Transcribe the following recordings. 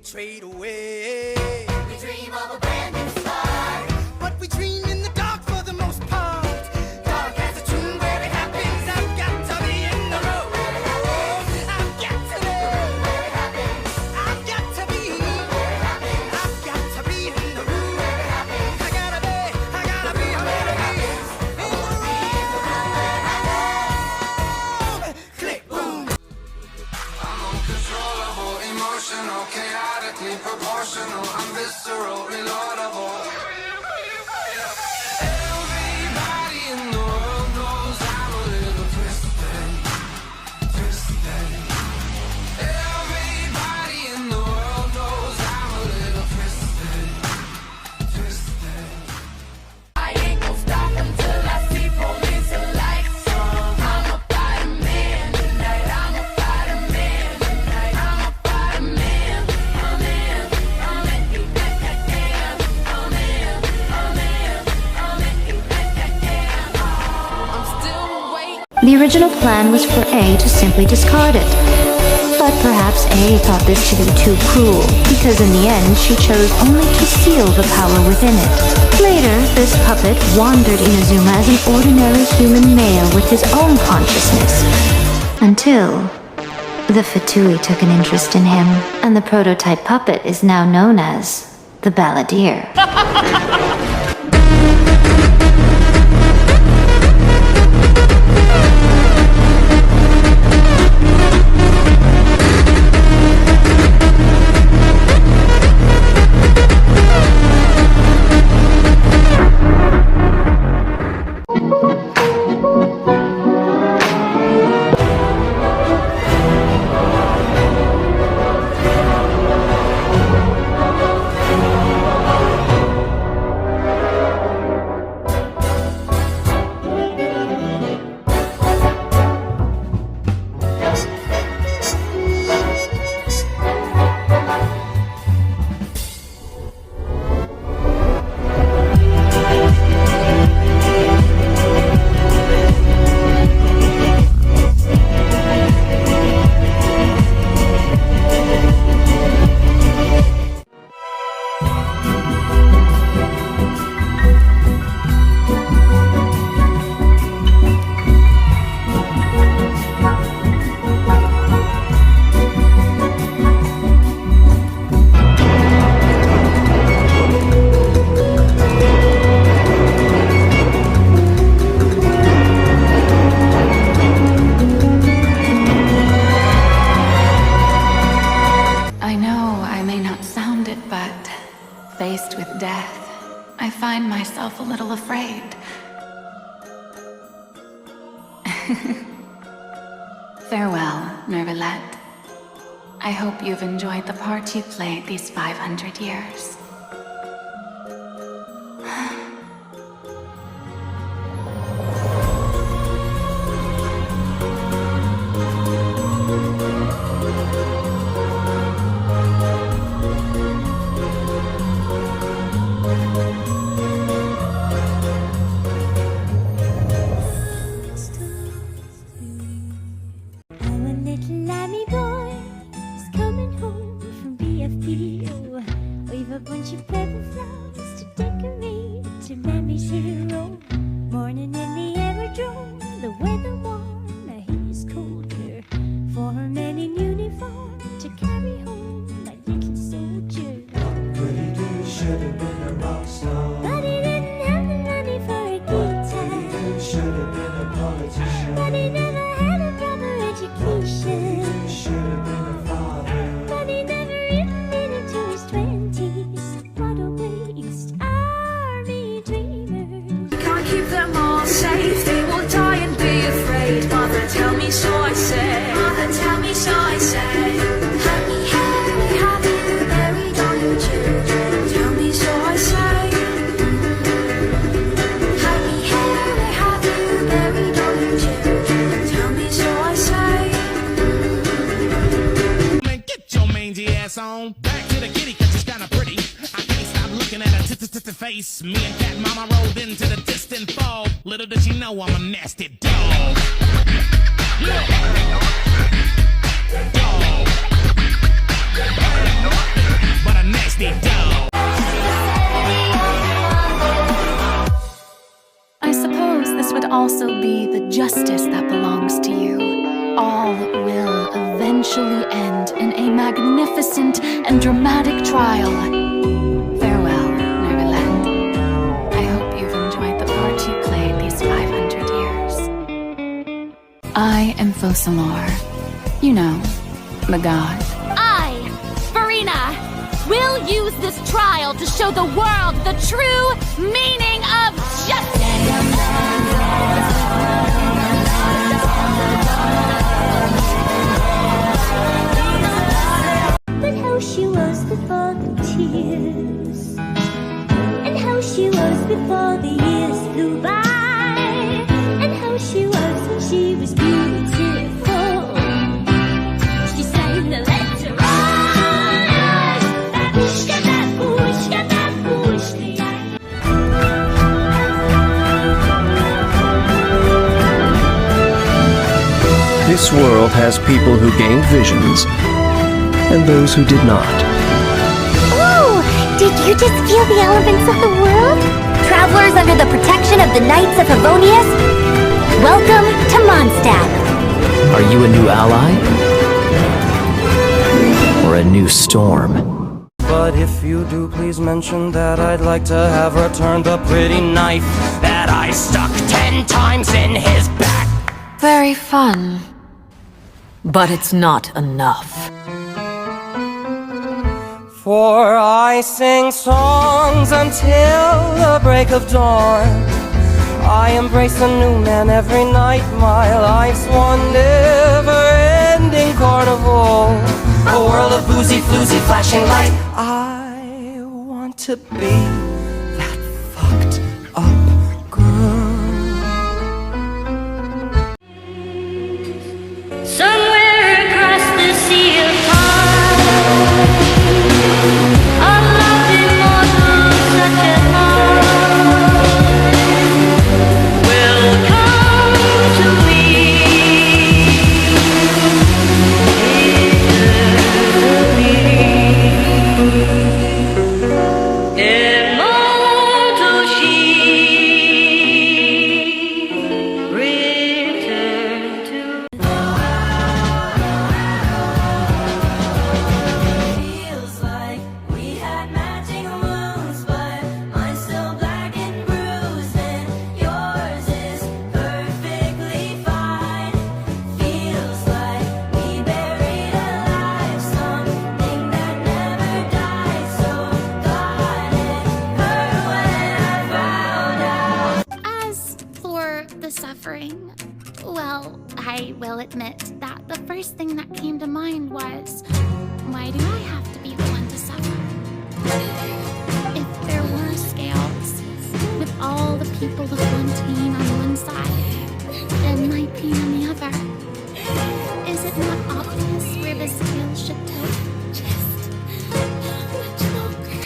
trade away. We dream of a brand new start, but we dream in the dark for the most part. Dark as a tomb where it happens. I've got to be in the room. I've got to be where it happens. I've got to be where it happens. I've got to be in the room. Where it happens. I gotta be in the room. Click, boom. I'm uncontrollable, emotional, chaotically proportional. I'm visceral, reloadable. Everybody in the world knows I'm a little twisted, twisted. Everybody in the world knows I'm a little twisted, twisted. I ain't gonna stop until I see police and lights on. I'm a fighter man tonight. I'm a fighter man tonight. I'm a fighter man. I'm in. I'm in. You bet that damn. I'm in. I'm in. I'm in. You bet that damn. I'm still waiting. The original plan was for A to simply discard it. But perhaps A thought this to be too cruel, because in the end she chose only to seal the power within it. Later, this puppet wandered Inazuma as an ordinary human male with his own consciousness. Until the Fatui took an interest in him, and the prototype puppet is now known as the Balladeer. I know I may not sound it, but faced with death, I find myself a little afraid. Farewell, Nervalette. I hope you've enjoyed the part you played these 500 years. Our little lammy boy is coming home from BFP. Oh, we've a bunch of paper flowers to decorate to Mammy's hero. Morning in the aerodrome, the weather warm, the haze colder. For a man in uniform to carry home my little soldier. Pretty dude should have been a rock star. But he didn't have the money for a guitar. Pretty dude should have been a politician. But he never had a proper education. Dude should have been a father. But he never even made it to his 20s. What a waste, army dreamers. Can't keep them all safe. They will die and be afraid. Mother, tell me so I say. Mother, tell me so I say. Happy, Harry, have you buried all your children? Tell me so I say. Happy, Harry, have you buried all your children? Tell me so I say. Man, get your mangy ass on. Back to the kitty, cause she's kinda pretty. I can't stop looking at her face. Me and Cat Mama rolled into the distant fall. Little did she know I'm a nasty dog. Dog. nasty dog. I suppose this would also be the justice that belongs to you. All will eventually end in a magnificent and dramatic trial. Farewell, Neverland. I hope you've enjoyed the part you played these 500 years. I am Focalor. You know, the god. I, Farina, will use this trial to show the world the true meaning of justice. But how she was before the tears, and how she was before the years flew by, and how she was when she was beautiful. She sang the letter on, babushka, babushka, babushka. This world has people who gained visions and those who did not. Ooh, did you just feel the elements of the world? Travelers under the protection of the Knights of Favonius, welcome to Mondstadt. Are you a new ally? Or a new storm? But if you do, please mention that I'd like to have returned the pretty knife that I stuck 10 times in his back. Very fun. But it's not enough. For I sing songs until the break of dawn. I embrace a new man every night. My life's one never-ending carnival. A world of boozy, floozy, flashing light. I want to be that fucked up girl. Somewhere across the sea of time, a love immortal such as mine will come to me eternally. Immortal she, return to. Feels like we had matching wounds, but mine's still black and bruised, and yours is perfectly fine. Feels like we buried alive something that never died. So God, it hurt when I found out. As for the suffering, well, I will admit that the first thing that came to mind was, why do I have to be the one to suffer? If there were scales, with all the people of one team on one side, and my team on the other, is it not obvious where the scale should tilt? Just much longer.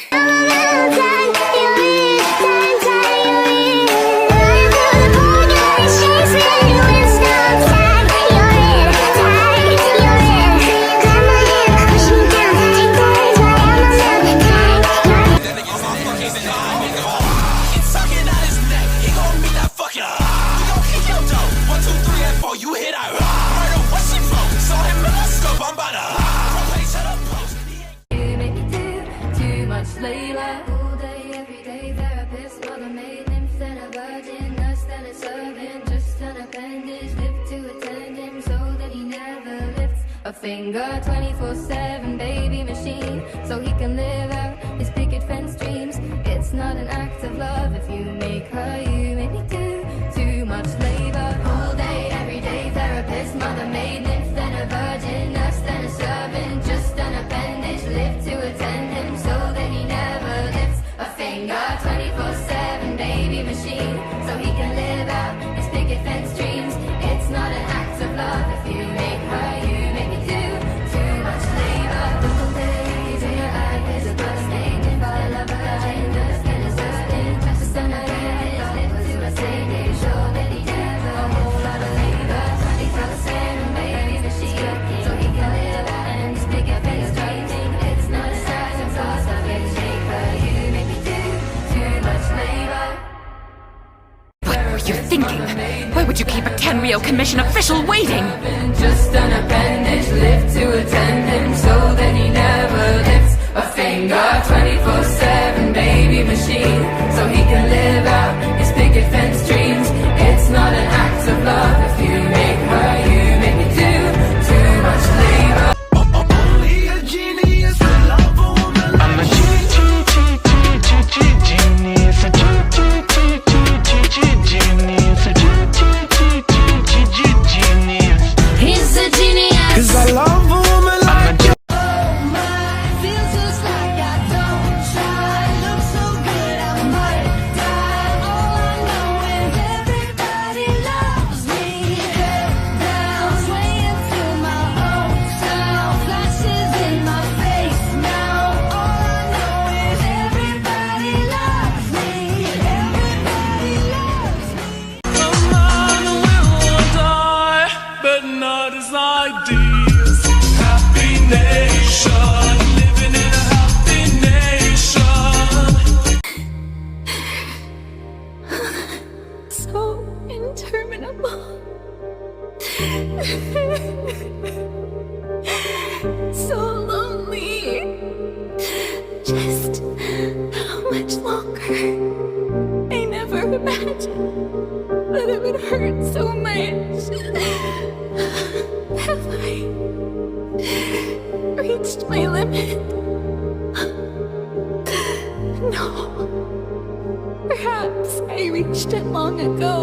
You make me do too much labor. All day, every day, therapist, mother made nymph and a virgin, nurse and a servant, just an appendage, live to attend him so that he never lifts a finger. 24/7 baby machine, so he can live out his picket fence dreams. It's not an act of love if you make her. You make me do too much labor. All day, every day, therapist, mother made nymph and a virgin, nurse and a servant, just an appendage, live to attend him so that he never lifts a finger. 24/7 baby machine, so he can live out his picket fence dreams. It's not an act of love if you make her. You make me do too much labor. All days in your eyes, a bloodstained, if I love her, I understand it's just an appendage, live to attend him. are you thinking? Why would you keep a Tenryo Commission official waiting? Just an appendage, live to attend him so that he never lifts a finger. 24/7 baby machine, so he can live out his picket fence dreams. It's not an act of love if you make her, you make me do too much labor. Only a genius will love a woman. I'm a genius, a genius. He's a genius. 'Cause I love a woman like you. Feels just like I don't try. Look so good, I might die. All I know is everybody loves me. Head down, swaying through my own style. Flashes in my face now. All I know is everybody loves me. Everybody loves me. A man will die, but not his ideas. Happy nation, living in a happy nation. So interminable. So lonely. Just how much longer? I never imagined that it would hurt so much. Have I reached my limit? No. Perhaps I reached it long ago.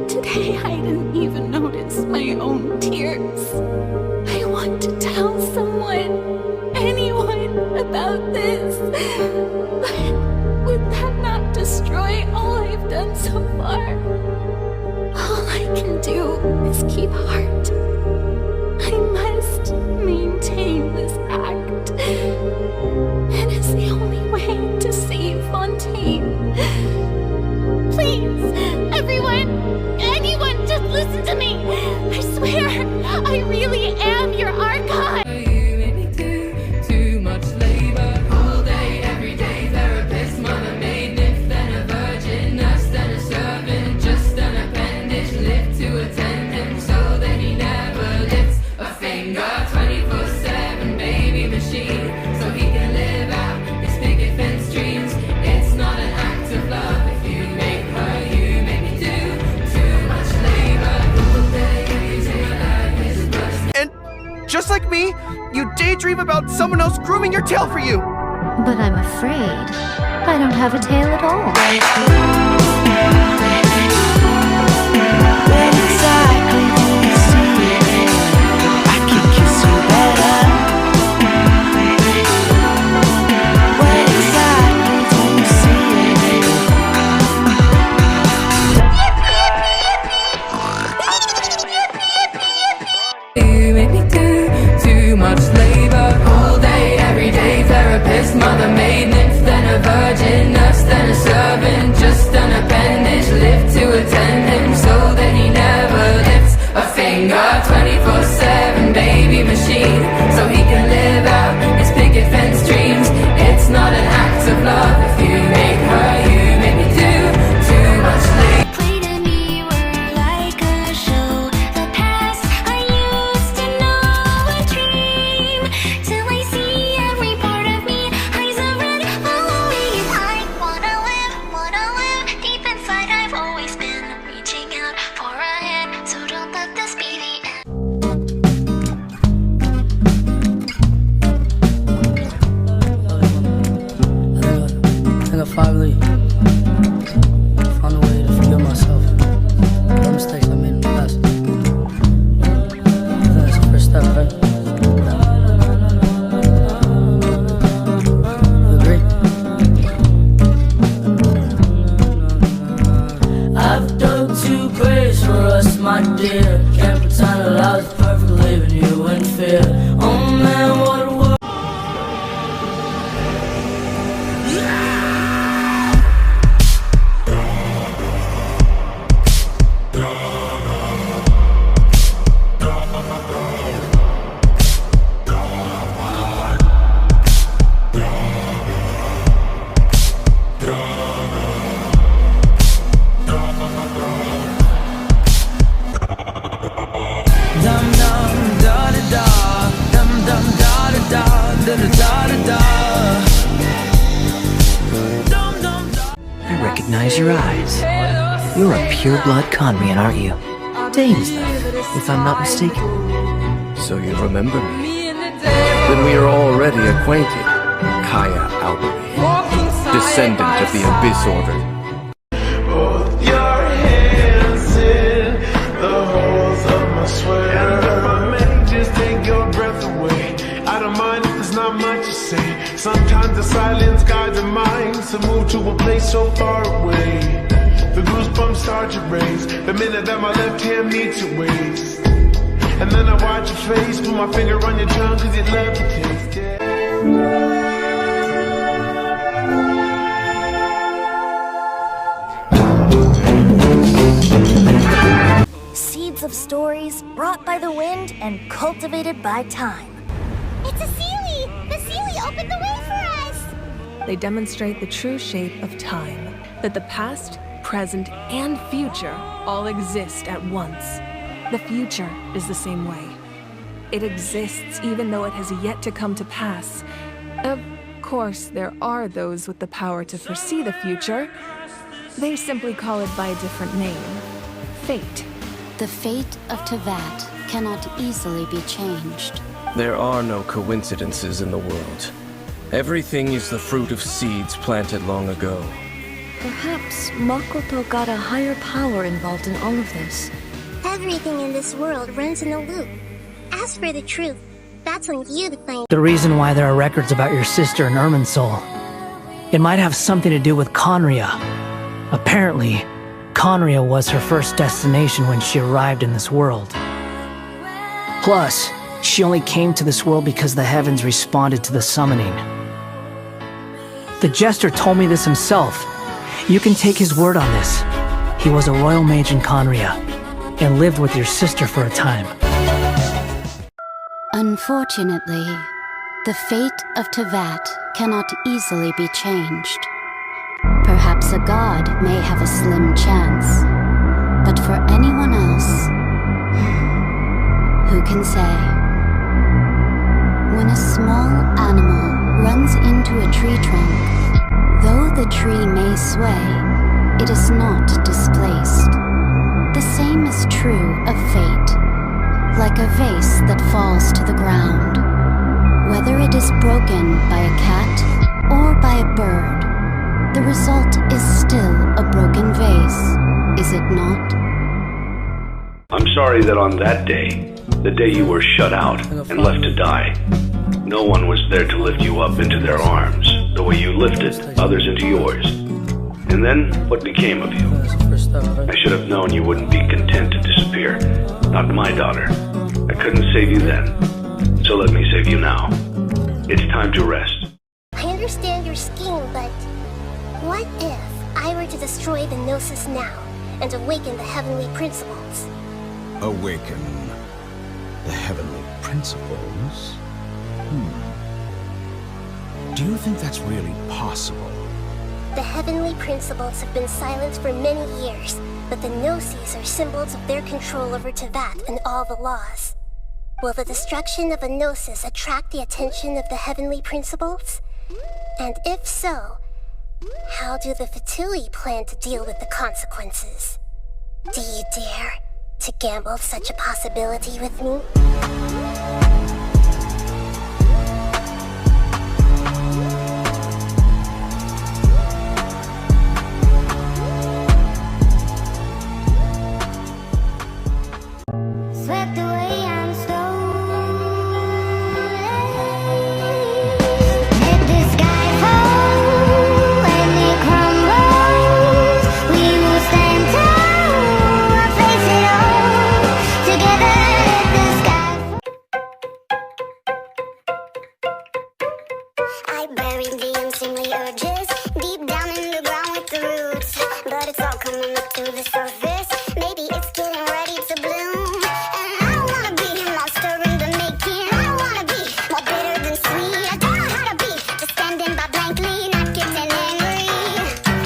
Today I didn't even notice my own tears. I want to tell someone, anyone, about this. But would that not destroy all I've done so far? All I can do is keep heart. I must maintain this act. It is the only way to save Fontaine. Please, everyone, anyone, just listen to me. I swear, I really am your archon. You make me do too much labor. All day, every day, therapist, mother, maid, nymph, then a virgin, nurse, then a servant, just an appendage, live to attend him so that he never lifts a finger. 24/7 baby machine, so he can live out his picket fence dreams. It's not an act of love if you make her, you make me do too much labor. All day, every day, like his breast. And just like me, you daydream about someone else grooming your tail for you. But I'm afraid I don't have a tail at all. When exactly do you see it? I can kiss you better. When exactly do you see it? You make me do too much labor. All day, every day, therapist, mother, maid, nymph, then a virgin, nurse, then a servant, just an appendage, recognize your eyes. You're a pure-blood Conrian, aren't you? Dainsleif, if I'm not mistaken. So you remember me? Then we are already acquainted. Kaya Alberi, descendant of the Abyss Order. Your hands in the holes of my sweater. And if I may just take your breath away, I don't mind if there's not much to say. Sometimes the silence guides our minds to move to a place so far away. The goosebumps start to raise the minute that my left hand meets your waist. And then I watch your face, put my finger on your tongue, cause you love the taste, yeah. Seeds of stories brought by the wind and cultivated by time. It's a Seelie! The Seelie opened the way for us! They demonstrate the true shape of time, that the past, present, and future all exist at once. The future is the same way. It exists even though it has yet to come to pass. Of course, there are those with the power to foresee the future. They simply call it by a different name. Fate. The fate of Teyvat cannot easily be changed. There are no coincidences in the world. Everything is the fruit of seeds planted long ago. Perhaps Makoto got a higher power involved in all of this. Everything in this world runs in a loop. As for the truth, that's on you to find. The reason why there are records about your sister in Irminsul. It might have something to do with Conria. Apparently, Conria was her first destination when she arrived in this world. Plus, she only came to this world because the heavens responded to the summoning. The Jester told me this himself. You can take his word on this. He was a royal mage in Conria, and lived with your sister for a time. Unfortunately, the fate of Teyvat cannot easily be changed. Perhaps a god may have a slim chance, but for anyone else, who can say? When a small animal runs into a tree trunk, though the tree may sway, it is not displaced. The same is true of fate, like a vase that falls to the ground. Whether it is broken by a cat or by a bird, the result is still a broken vase, is it not? I'm sorry that on that day, the day you were shut out and left to die, no one was there to lift you up into their arms, the way you lifted others into yours. And then, what became of you? I should have known you wouldn't be content to disappear. Not my daughter. I couldn't save you then. So let me save you now. It's time to rest. I understand your scheme, but what if I were to destroy the Gnosis now and awaken the heavenly principles? Awaken the heavenly principles? Do you think that's really possible? The heavenly principles have been silent for many years, but the Gnosis are symbols of their control over Teyvat and all the laws. Will the destruction of a Gnosis attract the attention of the heavenly principles? And if so, how do the Fatui plan to deal with the consequences? Do you dare to gamble such a possibility with me? Swept away and buried the unseemly urges deep down in the ground with the roots, but it's all coming up to the surface. Maybe it's getting ready to bloom, and I don't wanna be a monster in the making. I don't wanna be more bitter than sweet. I don't know how to be just standing by blankly, not getting angry.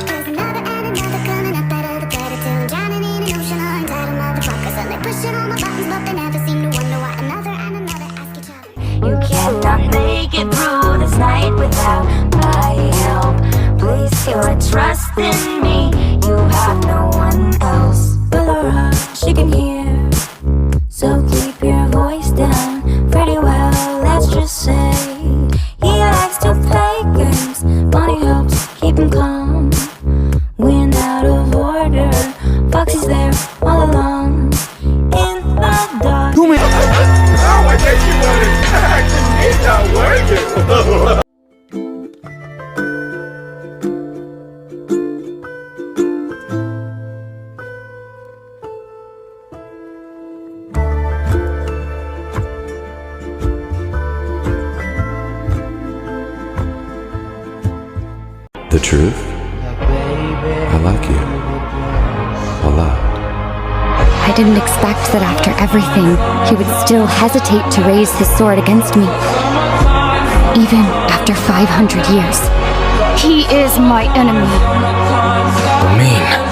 There's another and another coming up better the better till I'm drowning in an ocean of entitled motherfuckers, and they pushing all my buttons, but they never seem to wonder why another and another ask each other. You cannot make it through this night without my help. Place your trust in me. You have no one else. Ballad, she can hear. So keep your voice down pretty well, let's just say. He likes to play games, money helps keep him calm. When out of order, Foxy's there all along. In the dark. I guess you wanted back. It's not working. The truth? I like you. A lot. I didn't expect that after everything, he would still hesitate to raise his sword against me. Even after 500 years. He is my enemy. Mean.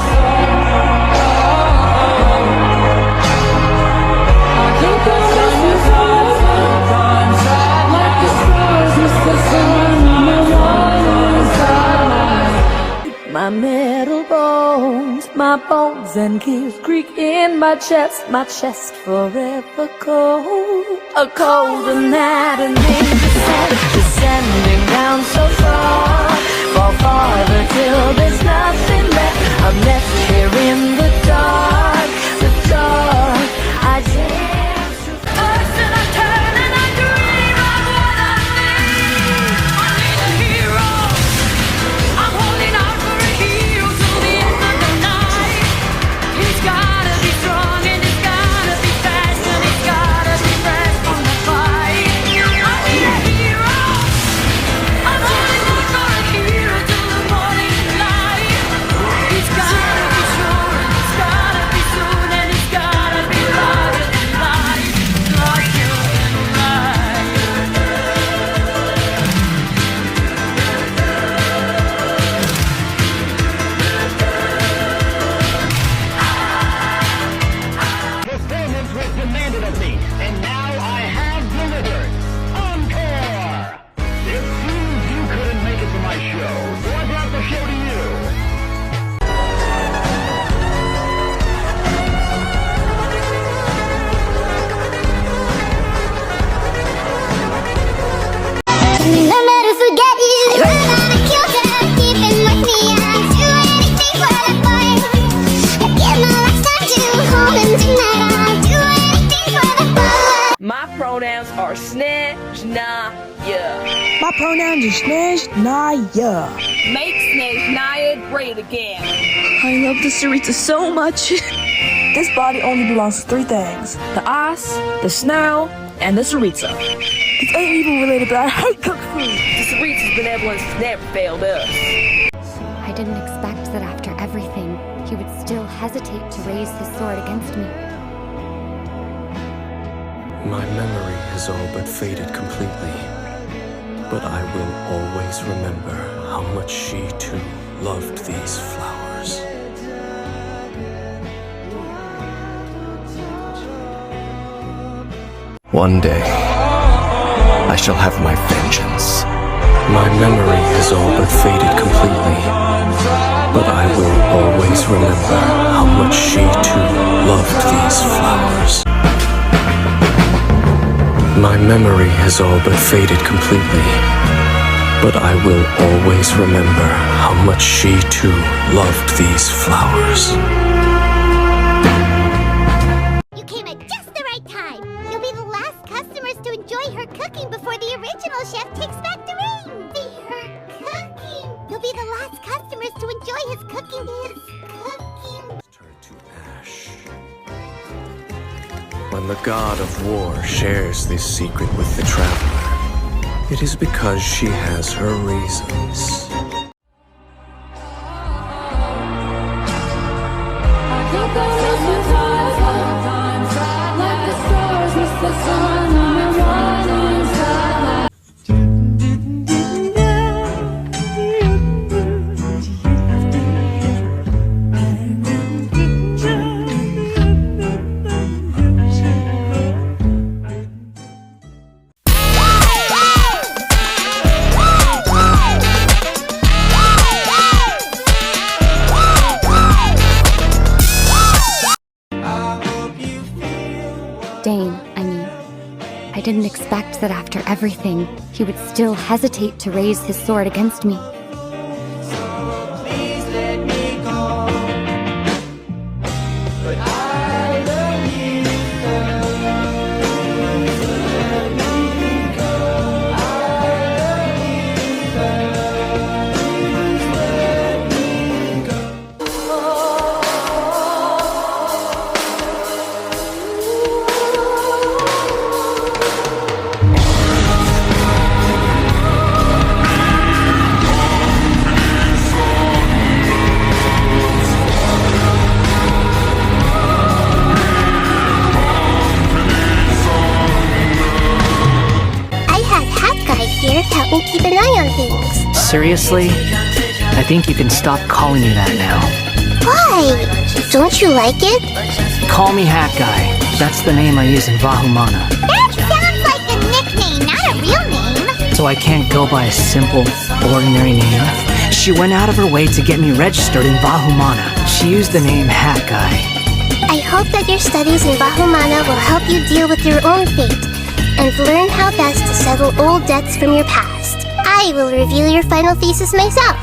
My metal bones, my bones and gears creak in my chest forever cold. A colder night and then descending down so far, fall farther till there's nothing left. I'm left here in the dark, the dark. I dance to first and I turn and I dream of what I need. I need a hero. I'm holding out for a hero till the end of the night. He's gotta be strong and he's gotta be fast and he's gotta be fresh from the fight. I need a hero. I'm holding out for a hero till the morning light. He's gotta be sure and he's gotta be soon and he's gotta be larger than life, larger than life. Performance was demanded of me, and now I have delivered. Encore! It seems you couldn't make it to my show, so I brought the show to you. No matter forget you. Run on a kill time, keep it with me. I'd do anything for the boy. I give my lifetime to hold him tonight. I'll do anything for the boy. My pronouns are snitch, nah, yeah. My pronouns are snitch, nah, yeah. Make snitch, nah, great again. I love the Sarita so much. This body only belongs to three things: the ice, the snow, and the Sarita. It ain't even related, but I hate cooked food. The Sarita's benevolence has never failed us. I didn't expect that after everything, he would still hesitate to raise his sword against me. My memory has all but faded completely, but I will always remember how much she too loved these flowers. One day, I shall have my vengeance. My memory has all but faded completely, but I will always remember how much she too loved these flowers. My memory has all but faded completely, but I will always remember how much she too loved these flowers. You came at just the right time. You'll be the last customers to enjoy her cooking before the original chef takes back the ring. Her cooking. You'll be the last customers to enjoy his cooking. When the god of war shares this secret with the traveler, it is because she has her reasons. didn't expect that after everything, he would still hesitate to raise his sword against me. Help me keep an eye on things. Seriously? I think you can stop calling me that now. Why? Don't you like it? Call me Hat Guy. That's the name I use in Vahumana. That sounds like a nickname, not a real name. So I can't go by a simple, ordinary name? She went out of her way to get me registered in Vahumana. She used the name Hat Guy. I hope that your studies in Vahumana will help you deal with your own fate and learn how best to settle old debts from your past. I will review your final thesis myself.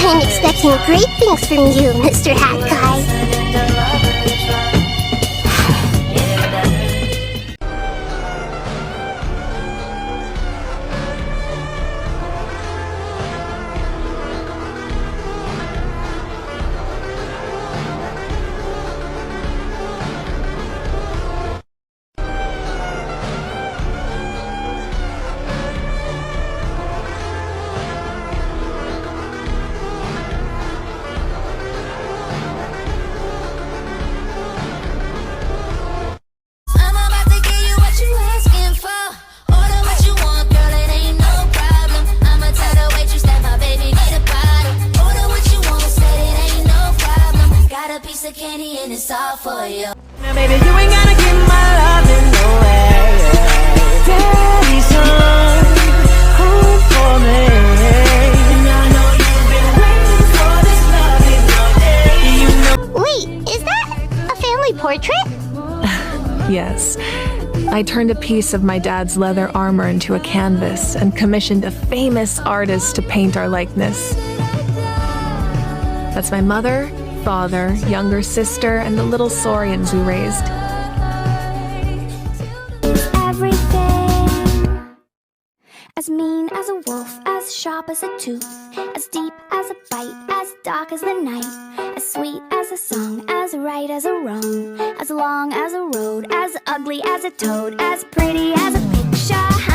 I'm expecting great things from you, Mr. Hat Guy. Candy and it's all for you. Now, baby, you ain't gotta give my love in no way. Daddy's home for me. And I know you've been waiting for this lovely day. Wait, is that a family portrait? Yes. I turned a piece of my dad's leather armor into a canvas and commissioned a famous artist to paint our likeness. That's my mother, father, younger sister, and the little saurians we raised. Everything as mean as a wolf, as sharp as a tooth, as deep as a bite, as dark as the night, as sweet as a song, as right as a wrong, as long as a road, as ugly as a toad, as pretty as a picture.